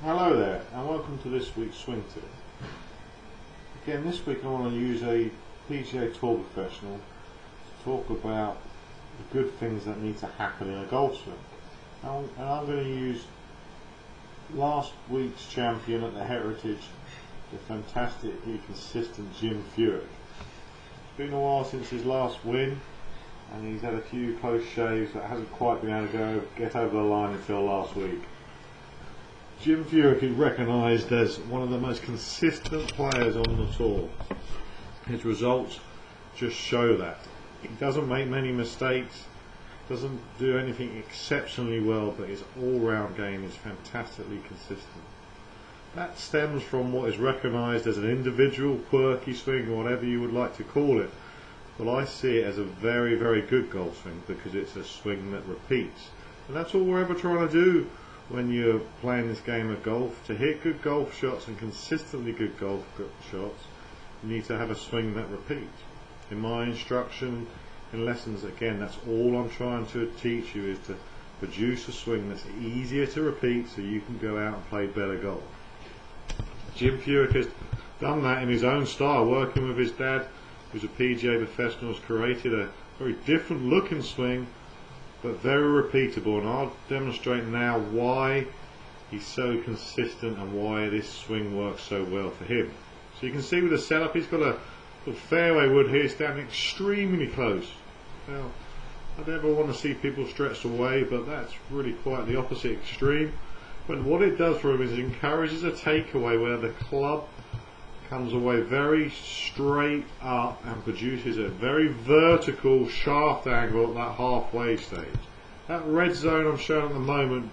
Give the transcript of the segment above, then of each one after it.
Hello there, and welcome to this week's swing tip. Again, this week I want to use a PGA Tour professional to talk about the good things that need to happen in a golf swing. And I'm going to use last week's champion at the Heritage, the fantastically consistent Jim Furyk. It's been a while since his last win, and he's had a few close shaves that hasn't quite been able to get over the line until last week. Jim Furyk is recognised as one of the most consistent players on the tour. His results just show that. He doesn't make many mistakes, doesn't do anything exceptionally well, but his all-round game is fantastically consistent. That stems from what is recognised as an individual quirky swing, or whatever you would like to call it. But I see it as a very, very good golf swing because it's a swing that repeats. And that's all we're ever trying to do when you're playing this game of golf. To hit good golf shots and consistently good golf shots, you need to have a swing that repeats. In my instruction in lessons, again, that's all I'm trying to teach you, is to produce a swing that's easier to repeat so you can go out and play better golf. Jim Furyk has done that in his own style, working with his dad, who's a PGA professional, has created a very different looking swing but very repeatable, and I'll demonstrate now why he's so consistent and why this swing works so well for him. So you can see with the setup, he's got a fairway wood here standing extremely close. Now, I never want to see people stretched away, but that's really quite the opposite extreme. But what it does for him is it encourages a takeaway where the club comes away very straight up and produces a very vertical shaft angle at that halfway stage. That red zone I'm showing at the moment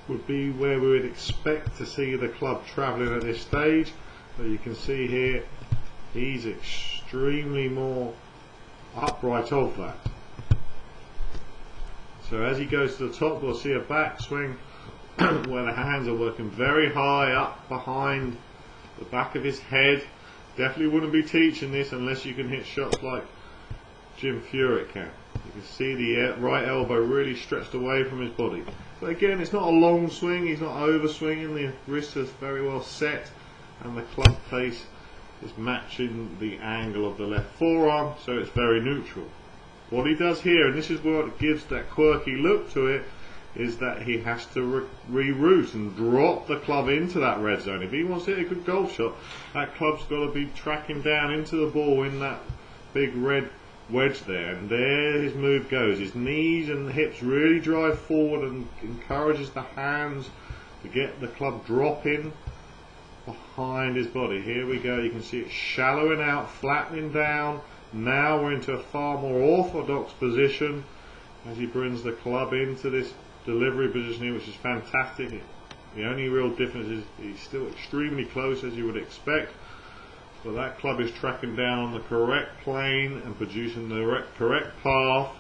would be where we would expect to see the club travelling at this stage, but you can see here he's extremely more upright of that. So as he goes to the top, we'll see a backswing where the hands are working very high up behind the back of his head. Definitely wouldn't be teaching this unless you can hit shots like Jim Furyk can. You can see the right elbow really stretched away from his body. But again, it's not a long swing, he's not over swinging, the wrist is very well set, and the club face is matching the angle of the left forearm, so it's very neutral. What he does here, and this is what gives that quirky look to it, is that he has to reroute and drop the club into that red zone. If he wants to hit a good golf shot, that club's got to be tracking down into the ball in that big red wedge there, and there his move goes. His knees and hips really drive forward and encourages the hands to get the club dropping behind his body. Here we go, you can see it shallowing out, flattening down. Now we're into a far more orthodox position as he brings the club into this delivery position here, which is fantastic. The only real difference is he's still extremely close, as you would expect, but that club is tracking down on the correct plane and producing the correct path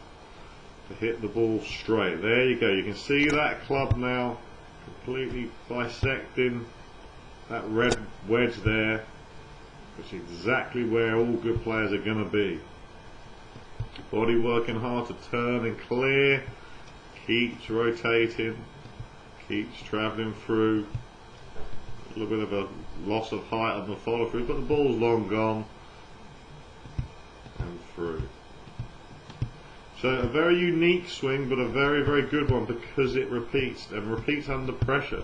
to hit the ball straight. There you go, you can see that club now completely bisecting that red wedge there, which is exactly where all good players are going to be. Body working hard to turn and clear, keeps rotating, keeps travelling through. A little bit of a loss of height on the follow through, but the ball's long gone and through. So a very unique swing, but a very, very good one because it repeats and repeats under pressure.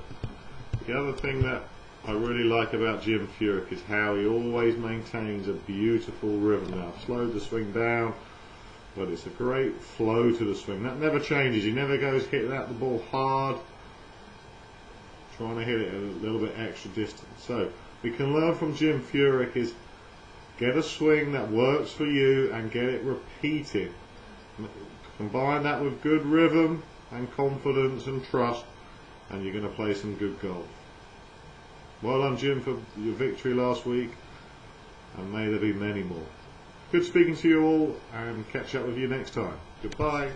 The other thing that I really like about Jim Furyk is how he always maintains a beautiful rhythm. Now I've slowed the swing down, but it's a great flow to the swing. That never changes. He never goes hitting out the ball hard, trying to hit it at a little bit extra distance. So we can learn from Jim Furyk is get a swing that works for you and get it repeated. Combine that with good rhythm and confidence and trust, and you're going to play some good golf. Well done, Jim, for your victory last week, and may there be many more. Good speaking to you all, and catch up with you next time. Goodbye.